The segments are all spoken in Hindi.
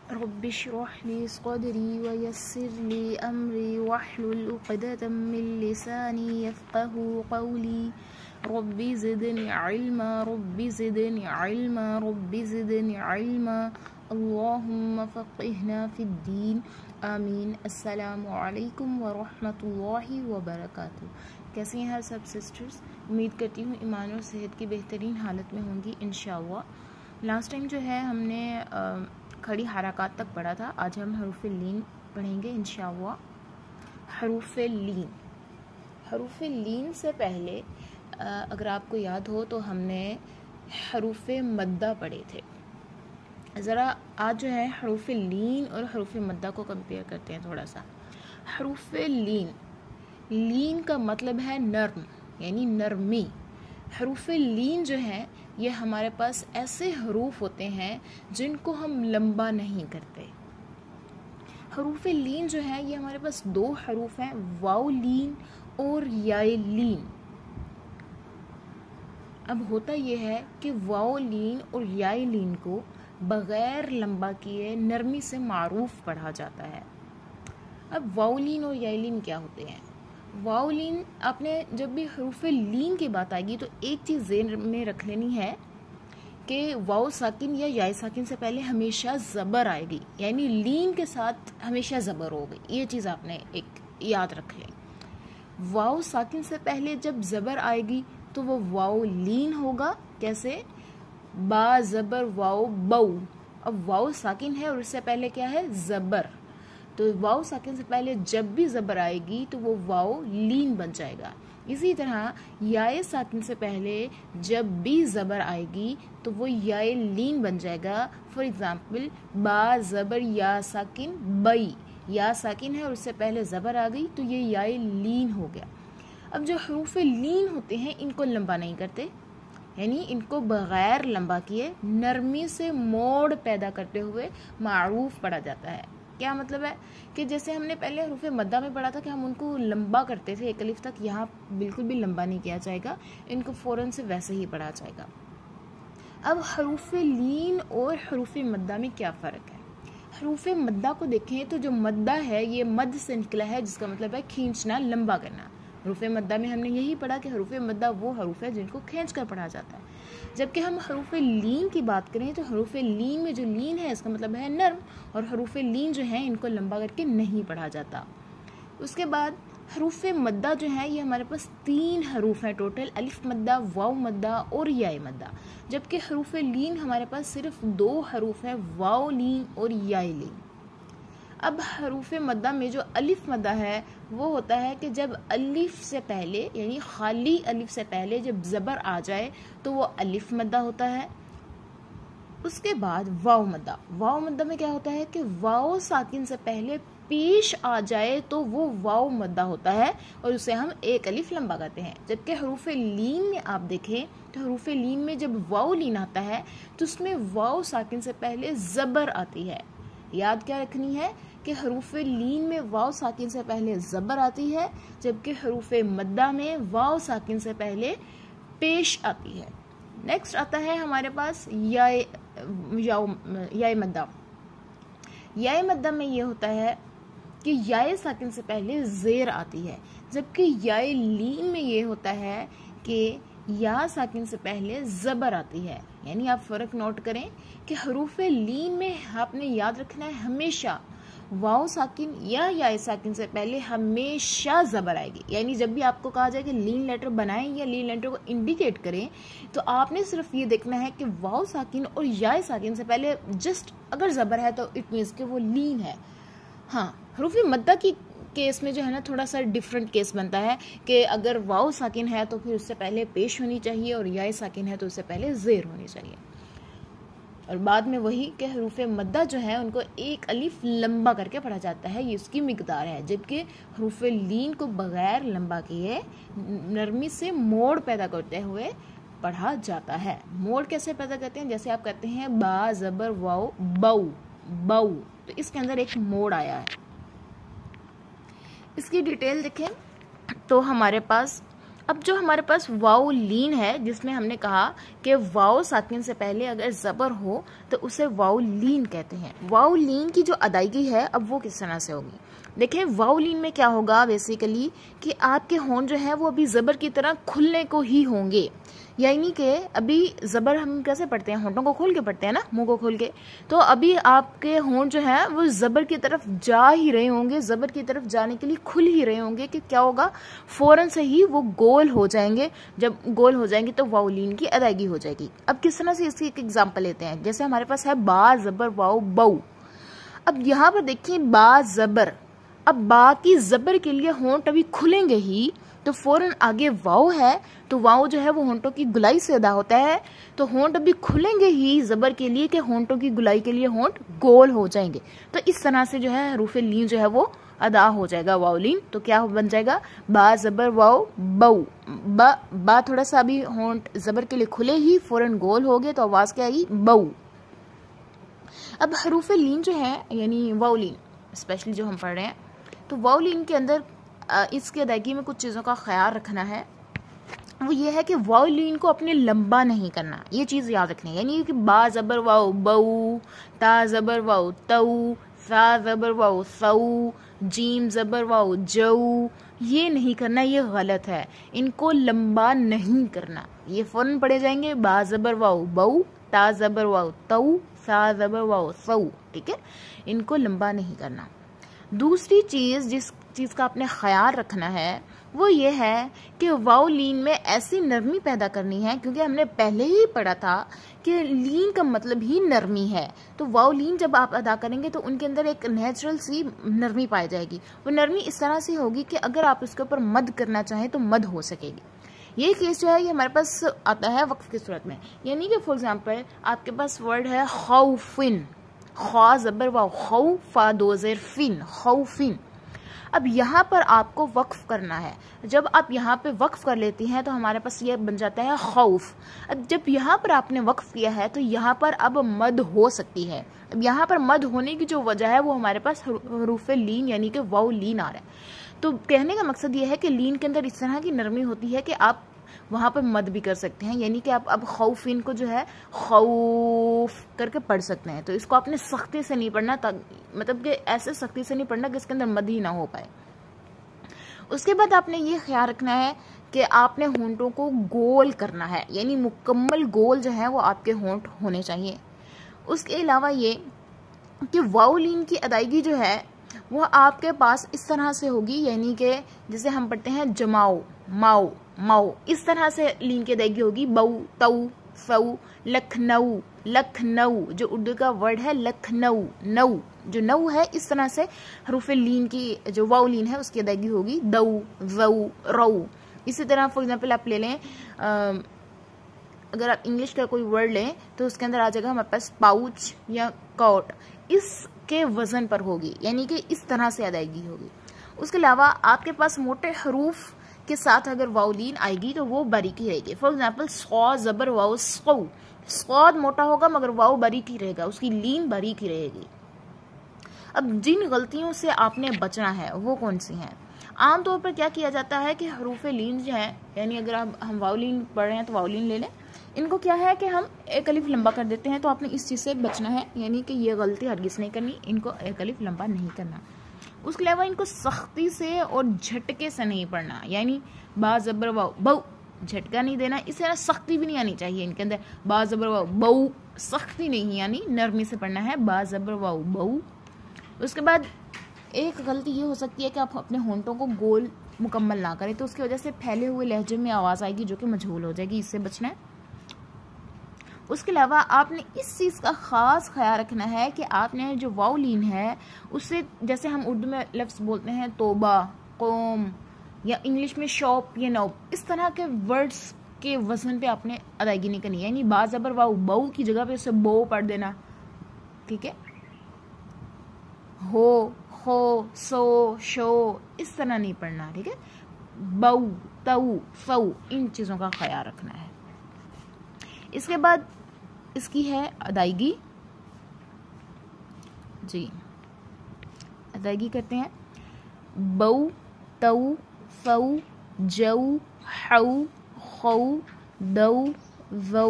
रब्बिश्रह ली सदरी वयस्सिर ली अमरी वहलुल उक़दतम मिन लिसानी यफ़क़हू क़ौली रब्बी ज़िदनी इल्मा रब्बी ज़िदनी इल्मा रब्बी ज़िदनी इल्मा अल्लाहुम्मा फ़क़िहना फ़िद्दीन आमीन। अस्सलामु अलैकुम व रहमतुल्लाहि व बरकातुहू। कैसी हैं सब सिस्टर्स? उम्मीद करती हूँ ईमान और सेहत की बेहतरीन हालत में होंगी इंशाअल्लाह। लास्ट टाइम जो है हमने खड़ी हरकत तक पढ़ा था। आज हम हरूफ़े लीन पढ़ेंगे इंशाअल्लाह। हरूफ़े लीन से पहले अगर आपको याद हो तो हमने हरूफ़े मद्दा पढ़े थे। ज़रा आज जो है हरूफ़े लीन और हरूफ़े मद्दा को कंपेयर करते हैं थोड़ा सा। हरूफ़े लीन का मतलब है नर्म, यानी नरमी। हरूफ़े लीन जो है ये हमारे पास ऐसे हरूफ होते हैं जिनको हम लंबा नहीं करते। हरूफ़े लीन जो है ये हमारे पास दो हरूफ हैं, वाव लीन और याए लीन। अब होता यह है कि वाव लीन और याए लीन को बग़ैर लंबा किए नरमी से मारूफ पढ़ा जाता है। अब वाव लीन और याए लीन क्या होते हैं? वाव लीन, आपने जब भी हरूफ़े लीन की बात आएगी तो एक चीज़ ज़हन में रख लेनी है कि वाव साकिन या याए साकिन से पहले हमेशा ज़बर आएगी, यानी लीन के साथ हमेशा ज़बर होगी। ये चीज़ आपने एक याद रख लें। वाव साकिन से पहले जब ज़बर आएगी तो वो वाव लीन होगा। कैसे? बा ज़बर वाव बऊ। अब वाव साकिन है और इससे पहले क्या है? ज़बर। तो वाव साकिन से पहले जब भी ज़बर आएगी तो वो वाव लीन बन जाएगा। इसी तरह याए साकिन से पहले जब भी ज़बर आएगी तो वो याए लीन बन जाएगा। फॉर एग्ज़ाम्पल बा ज़बर या साकिन बई। या साकिन है और उससे पहले ज़बर आ गई तो ये याए लीन हो गया। अब जो हरूफ़े लीन होते हैं इनको लंबा नहीं करते, यानी इनको बग़ैर लंबा किए नरमी से मोड़ पैदा करते हुए मारूफ पढ़ा जाता है। क्या मतलब है कि जैसे हमने पहले हरूफ़े मद्दा में पढ़ा था कि हम उनको लंबा करते थे एक अलिफ तक, यहाँ बिल्कुल भी लंबा नहीं किया जाएगा, इनको फ़ौरन से वैसे ही पढ़ा जाएगा। अब हरूफ़े लीन और हरूफ़े मद्दा में क्या फ़र्क है? हरूफ़े मद्दा को देखें तो जो मद्दा है ये मद से निकला है, जिसका मतलब है खींचना, लंबा करना। हरूफ़े मद्दा में हमने यही पढ़ा कि हरूफ़े मद्दा वो हरूफ है जिनको खींच कर पढ़ा जाता है। जबकि हम हरूफ़े लीन की बात करें तो हरूफ़े लीन में जो लीन है इसका मतलब है नर्म, और हरूफ़े लीन जो है इनको लंबा करके नहीं पढ़ा जाता। उसके बाद हरूफ़े मद्दा जो है ये हमारे पास 3 हरूफ हैं टोटल, अलिफ मद्दा, वाव मद्दा और याए मद्दा। जबकि हरूफ़े लीन हमारे पास सिर्फ 2 हरूफ हैं, वाव लीन और याए लीन। अब हरूफ़े मद्दा में जो अलिफ मद्दा है वो होता है कि जब अलिफ से पहले, यानी खाली अलिफ से पहले जब ज़बर आ जाए तो वो अलिफ मद्दा होता है। उसके बाद वाव मद्दा। वाव मद्दा में क्या होता है कि वाव साकिन से पहले पेश आ जाए तो वो वाव मद्दा होता है और उसे हम एक अलिफ लंबा करते हैं। जबकि हरूफ़े लीन में आप देखें तो हरूफ़े लीन में जब वाव लीन आता है तो उसमें वाव साकिन से पहले ज़बर आती है। याद क्या रखनी है कि हरूफ़े लीन में वाव साकिन से पहले ज़बर आती है, जबकि हरूफ़े मद्दा में वाव साकिन से पहले पेश आती है। नेक्स्ट आता है हमारे पास याए मद्दा। याए मद्दा में ये होता है कि याए साकिन से पहले ज़ेर आती है, जबकि याए लीन में ये होता है कि या साकिन से पहले ज़बर आती है। यानी आप फ़र्क नोट करें कि हरूफ़े लीन में आपने याद रखना है हमेशा वाव साकिन या याए साकिन से पहले हमेशा ज़बर आएगी। यानी जब भी आपको कहा जाए कि लीन लेटर बनाएं या लीन लेटर को इंडिकेट करें तो आपने सिर्फ ये देखना है कि वाव साकिन और याए साकिन से पहले जस्ट अगर ज़बर है तो इट मीन्स कि वो लीन है। हाँ, हरूफ़े मद्दा की केस में जो है ना थोड़ा सा डिफरेंट केस बनता है कि अगर वाव साकिन है तो फिर उससे पहले पेश होनी चाहिए और याए साकिन है तो उससे पहले ज़ेर होनी चाहिए। और बाद में वही कि हरूफ़े मद्दा जो है उनको एक अलिफ लंबा करके पढ़ा जाता है, ये उसकी मिकदार है। जबकि हरूफ़े लीन को बग़ैर लंबा किए नरमी से मोड़ पैदा करते हुए पढ़ा जाता है। मोड़ कैसे पैदा करते हैं? जैसे आप कहते हैं बा ज़बर वाव बऊ, बऊ, तो इसके अंदर एक मोड़ आया है। इसकी डिटेल देखें तो हमारे पास अब जो हमारे पास वाव लीन है जिसमें हमने कहा कि वाव साकिन से पहले अगर ज़बर हो तो उसे वाउलीन कहते हैं। वाउलीन की जो अदायगी है अब वो किस तरह से होगी, देखिए वाउलीन में क्या होगा बेसिकली कि आपके होंठ जो है वो अभी ज़बर की तरह खुलने को ही होंगे, यानी कि अभी ज़बर हम कैसे पढ़ते हैं, होंठों को खोल के पढ़ते हैं ना, मुंह को खोल के, तो अभी आपके होंठ जो है वो ज़बर की तरफ जा ही रहे होंगे, ज़बर की तरफ जाने के लिए खुल ही रहे होंगे कि क्या होगा, फ़ौरन से ही वो गोल हो जाएंगे। जब गोल हो जाएंगे तो वाउलीन की अदायगी हो जाएगी। अब किस तरह से इसकी एक एग्जाम्पल लेते हैं, जैसे हमारे पास है बा ज़बर वाओ बऊ। अब यहाँ पर देखिए बा ज़बर, अब बा की ज़बर के लिए होंठ अभी खुलेंगे ही, तो फौरन आगे वाव है, तो वाव जो है वो होंठों की गुलाई से अदा होता है, तो होंठ अभी खुलेंगे ही ज़बर के लिए कि होंठों की गुलाई के लिए होंठ गोल हो जाएंगे। तो इस तरह से जो है हरूफ लीन जो है वो अदा हो जाएगा वाउलीन। तो क्या बन जाएगा, बा ज़बर वाव बऊ। बा थोड़ा सा अभी होंठ ज़बर के लिए खुले ही फौरन गोल हो गए, तो आवाज़ क्या आई, बऊ। अब हरूफ लीन जो है यानी वाउलीन स्पेशली जो हम पढ़ रहे हैं, तो वाउलीन के अंदर इसकी अदायगी में कुछ चीज़ों का ख्याल रखना है। वो ये है कि वाउलीन को अपने लंबा नहीं करना, ये चीज़ याद रखनी है। यानी कि बा ज़बर वाओ बऊ, ता ज़बर वाओ तऊ, सा ज़बर वाओ सऊ, जीम ज़बर वाओ जऊ, ये नहीं करना, ये गलत है। इनको लंबा नहीं करना, ये फ़ौरन पढ़े जाएंगे, बा ज़बर वाओ बऊ, ता ज़बर वाओ तऊ, सा ज़बर वाओ सऊ, ठीक है, इनको लंबा नहीं करना। दूसरी चीज़ जिस चीज़ का आपने ख्याल रखना है वो ये है कि वाउलीन में ऐसी नरमी पैदा करनी है, क्योंकि हमने पहले ही पढ़ा था कि लीन का मतलब ही नरमी है। तो वाउलीन जब आप अदा करेंगे तो उनके अंदर एक नेचुरल सी नरमी पाई जाएगी। वो नरमी इस तरह से होगी कि अगर आप उसके ऊपर मद करना चाहें तो मद हो सकेगी। ये केस जो है ये हमारे पास आता है वक्फ की सूरत में, यानी कि फॉर एग्जांपल आपके पास वर्ड है खौफिन, खा ज़बर वाओ खौ, फा दो ज़ेर फिन, खौफिन। अब यहाँ पर आपको वक्फ करना है। जब आप यहाँ पे वक्फ कर लेती हैं तो हमारे पास ये बन जाता है खौफ। अब जब यहाँ पर आपने वक्फ किया है तो यहाँ पर अब मद हो सकती है। अब यहाँ पर मद होने की जो वजह है वो हमारे पास हरूफ लीन यानी कि वाउ लीन आ रहा है। तो कहने का मकसद ये है कि लीन के अंदर इस तरह की नरमी होती है कि आप वहाँ पर मद भी कर सकते हैं, यानी कि आप अब खौफिन को जो है खौफ करके पढ़ सकते हैं। तो इसको आपने सख्ती से नहीं पढ़ना, मतलब कि ऐसे सख्ती से नहीं पढ़ना कि इसके अंदर मद ही ना हो पाए। उसके बाद आपने ये ख्याल रखना है कि आपने होंठों को गोल करना है, यानी मुकम्मल गोल जो है वो आपके होंठ होने चाहिए। उसके अलावा ये कि वाउलीन की अदायगी जो है वो आपके पास इस तरह से होगी, यानी कि जैसे हम पढ़ते हैं जमाओ माओ माओ, इस तरह से लीन की अदायगी होगी। बऊ तऊ सऊ, लखनऊ लखनऊ, जो उर्दू का वर्ड है लखनऊ, नऊ जो नऊ है, इस तरह से हरूफ लीन की जो वाउ लीन है उसकी अदायगी होगी। दऊ जऊ रऊ। इसी तरह फॉर एग्जांपल आप ले लें, अगर आप इंग्लिश का कोई वर्ड लें तो उसके अंदर आ जाएगा हमारे पास पाउच या कोट, इसके वजन पर होगी, यानी कि इस तरह से अदायगी होगी। उसके अलावा आपके पास मोटे हरूफ के साथ अगर वाउलीन आएगी तो वो बारीकी रहेगी। फॉर एग्जाम्पल सौ ज़बर वाओ सौ, सौद मोटा होगा मगर वाओ बारीक ही रहेगा, उसकी लीन बारीक ही रहेगी। अब जिन गलतियों से आपने बचना है वो कौन सी हैं? आमतौर पर क्या किया जाता है कि हरूफ लीन जो है, यानी अगर हम वाउलीन पढ़ रहे हैं तो वाउलीन ले लें, इनको क्या है कि हम एक अलिफ लंबा कर देते हैं। तो आपने इस चीज़ से बचना है, यानी कि ये गलती हरगिज़ नहीं करनी, इनको एक अलिफ लंबा नहीं करना। उसके अलावा इनको सख्ती से और झटके से नहीं पढ़ना, यानी बा ज़बर वाओ बऊ, झटका नहीं देना, इस तरह सख्ती भी नहीं आनी चाहिए इनके अंदर। बा ज़बर वाओ बऊ, सख्ती नहीं, यानी नरमी से पढ़ना है, बा ज़बर वाओ बऊ। उसके बाद एक गलती ये हो सकती है कि आप अपने होंठों को गोल मुकम्मल ना करें, तो उसकी वजह से फैले हुए लहजे में आवाज़ आएगी जो कि मजहूल हो जाएगी, इससे बचना है। उसके अलावा आपने इस चीज़ का ख़ास ख्याल रखना है कि आपने जो वाउलीन है उससे, जैसे हम उर्दू में लफ्ज़ बोलते हैं तोबा, कौम या इंग्लिश में शॉप या नौब, इस तरह के वर्ड्स के वजन पे आपने अदायगी नहीं करनी, यानी बा ज़बर वाउ बऊ की जगह पे उसे बो पढ़ देना, ठीक है। हो सो शो, इस तरह नहीं पढ़ना, ठीक है। बऊ तऊ सऊ, इन चीज़ों का ख्याल रखना है। इसके बाद इसकी है अदायगी, जी अदायगी करते हैं। बऊ तऊ सऊ जऊ हऊ खऊ दऊ ज़ौ,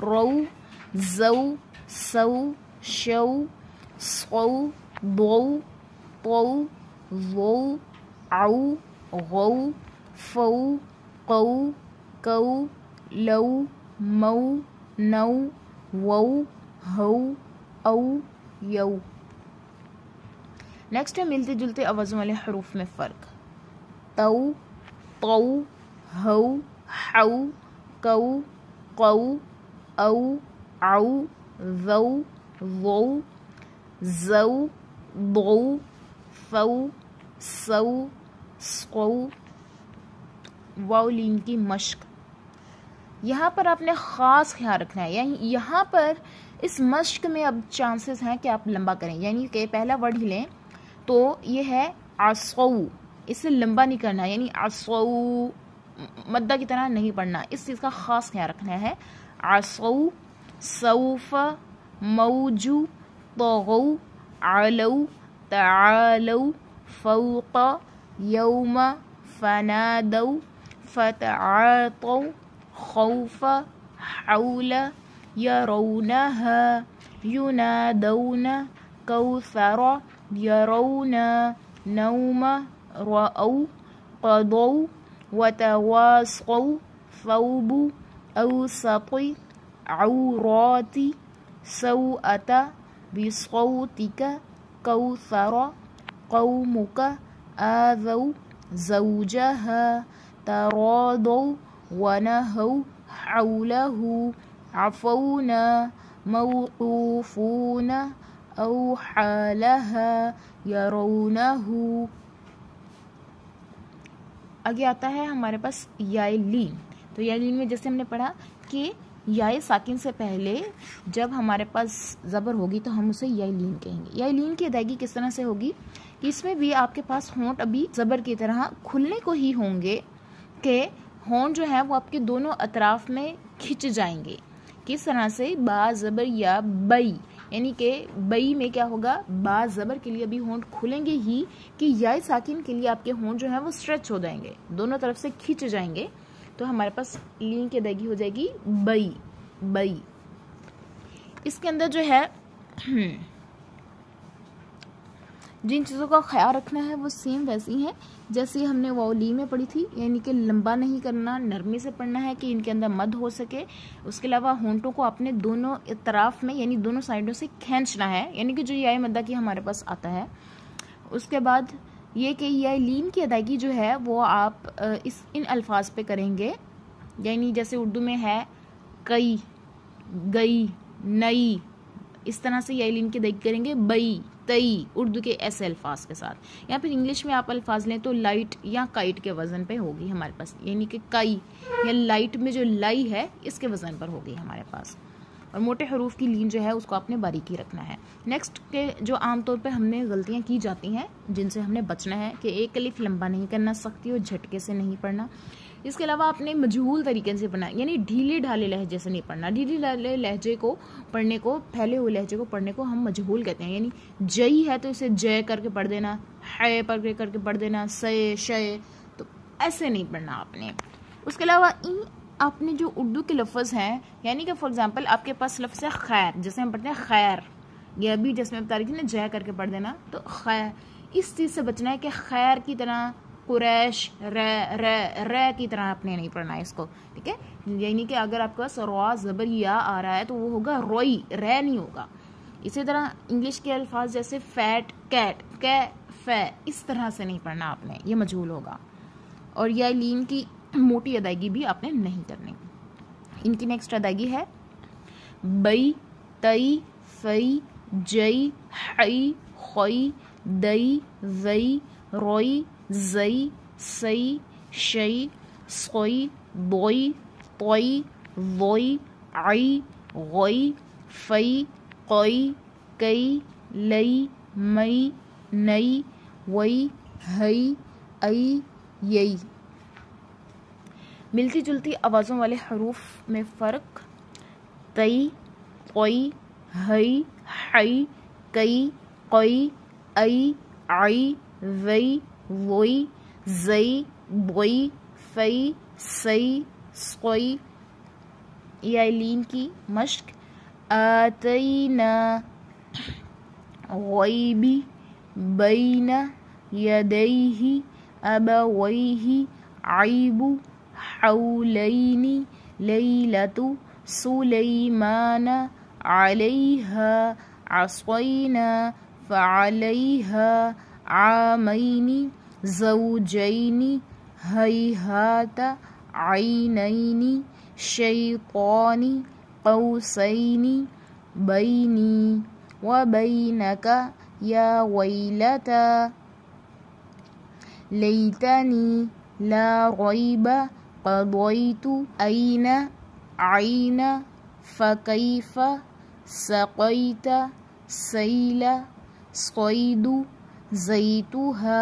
रौ, ज़ौ, सौ, शौ, सौ, दौ, तौ, ज़ौ, औ, गौ, फौ, कौ, कौ, लौ, मौ, नौ, वौ, हौ, औ, यौ। नेक्स्ट है मिलते जुलते आवाज़ों वाले हरूफ में फ़र्क। तौ, तौ, हौ, हौ, कौ, कौ, औ, औ, ज़ौ, ज़ौ, ज़ौ, दौ, फौ, सौ, सौ। वाव लीन की मश्क। यहाँ पर आपने ख़ास ख्याल रखना है, यानी यहाँ पर इस मश्क में अब चांसेस हैं कि आप लंबा करें, यानी कि पहला वर्ड ही लें तो ये है आसौ, इसे लंबा नहीं करना, यानी आसौ मद्दा की तरह नहीं पढ़ना, इस चीज़ का ख़ास ख्याल रखना है। आसौ, सौफ, मौजू, तगौ, आलौ, तआलौ, फौक, यौम, फनादौ, फतआतौ, खौफ, हौल, यरौनहा, युनादौन, कौसर, यरौन, नौम, रऔ, क़दौ, वतवासौ, सौब, औसति, औराति, सौअत, बिसौतिक, कौसर, कौमुक, आज़ौ, ज़ौजह, तरादौ, वनहौ, हौलहु, अफौन, मौक़ूफ़ून, औहालह, यरौनहु। आगे आता है हमारे पास याए लीन। तो याए लीन में जैसे हमने पढ़ा कि याए साकिन से पहले जब हमारे पास ज़बर होगी तो हम उसे याए लीन कहेंगे। याए लीन की अदायगी किस तरह से होगी कि इसमें भी आपके पास होंठ अभी ज़बर की तरह खुलने को ही होंगे कि होंठ जो है वो आपके दोनों अतराफ में खिंच जाएंगे। किस तरह से? बा ज़बर या बई, यानी कि बई में क्या होगा, बा ज़बर के लिए अभी होंठ खुलेंगे ही कि याए साकिन के लिए आपके होंठ जो है वो स्ट्रेच हो जाएंगे, दोनों तरफ से खिंच जाएंगे। तो हमारे पास लीन की अदायगी हो जाएगी बई, बई। इसके अंदर जो है जिन चीज़ों का ख्याल रखना है वो सेम वैसी हैं जैसे हमने वाव ली में पढ़ी थी, यानी कि लंबा नहीं करना, नरमी से पढ़ना है कि इनके अंदर मद हो सके। उसके अलावा होंठों को अपने दोनों तरफ में यानी दोनों साइडों से खींचना है, यानी कि जो याए मद्दा की हमारे पास आता है। उसके बाद ये कि याए लीन की अदायगी जो है वो आप इन अल्फाज पे करेंगे, यानी जैसे उर्दू में है कई, गई, नई, इस तरह से याए लीन की अदायगी करेंगे। बई, तई, उर्दू के ऐसे अल्फाज के साथ। या फिर इंग्लिश में आप अल्फाज लें तो लाइट या काइट के वज़न पे होगी हमारे पास, यानी कि कई या लाइट में जो लाई है इसके वज़न पर होगी हमारे पास। और मोटे हरूफ की लीन जो है उसको आपने बारीकी रखना है। नेक्स्ट के जो आमतौर पे हमने गलतियाँ की जाती हैं जिनसे हमने बचना है कि एक अलिफ लंबा नहीं करना, सख्ती और झटके से नहीं पढ़ना। इसके अलावा आपने मजहूल तरीके से पढ़ना, यानी ढीले ढाले लहजे से नहीं पढ़ना। ढीले ढाले लहजे को पढ़ने को, फैले हुए लहजे को पढ़ने को हम मजहूल कहते हैं, यानी जई है तो इसे जय करके पढ़ देना, है करके पढ़ देना, सय, शय, तो ऐसे नहीं पढ़ना आपने। उसके अलावा इन आपने जो उर्दू के लफ्ज़ हैं, यानी कि फॉर एग्जांपल आपके पास लफ्ज़ है खैर, जैसे हम पढ़ते हैं खैर, ये अभी जैसे मैं बता रही थी ना जय करके पढ़ देना, तो खैर, इस चीज़ से बचना है कि खैर की तरह कुरैश, रे की तरह आपने नहीं पढ़ना है इसको, ठीक है। यानी कि अगर आपके पास रॉ ज़बर या आ रहा है तो वो होगा रोई, रे नहीं होगा। इसी तरह इंग्लिश के अल्फाज जैसे फैट, कैट, कै, फै, इस तरह से नहीं पढ़ना आपने, ये मजहूल होगा। और या लीन की मोटी अदायगी भी आपने नहीं करनी। इनकी नेक्स्ट अदायगी है बई, तई, फई, जई, हई, खई, दई, जई, रोई, जई, सई, शई, सोई, बोई, तोई, वोई, आई, गोई, फई, कोई, कई, लई, मई, नई, वई, हई, आई, यई। मिलती जुलती आवाज़ों वाले हरूफ में फ़र्क। तई, कोई, हई, हई, कई, कोई, आई, आई, वई, वोई, जई, बोई, फई, सई, सोई। यालीन की मश्क। आतैना गैबी बैना यदैहि अबवैहि आइबु हौलैनि लैलतु सुलैमान अलैहा असैना फ़अलैहा आमैनि ज़ौजैनि हैहात ऐनैनि शैतानि कौसैनि बैनी व बैनका या वैलता लैतनी ला रैब क़दैतु ऐन ऐन फ़कैफ़ सक़ैत सैल स्क़ैदु ज़ैतुहा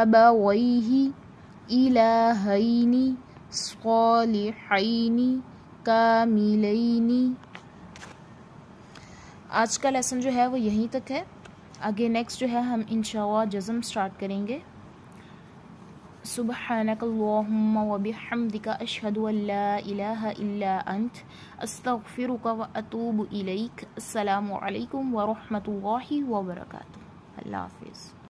अबवैहि इलाहैनि स्वालिहैनि कामिलैनि। आज का लेसन जो है वो यहीं तक है। आगे नेक्स्ट जो है हम इंशाअल्लाह जज़म स्टार्ट करेंगे। सुब्हानकल्लाहुम्मा व बिहम्दिका अशहदु अल्ला इलाहा इल्ला अंत अस्तगफिरुका व अतूबु इलैक। अस्सलामु अलैकुम व रहमतुल्लाहि व बरकातुहू। अल्लाह हाफ़िज़।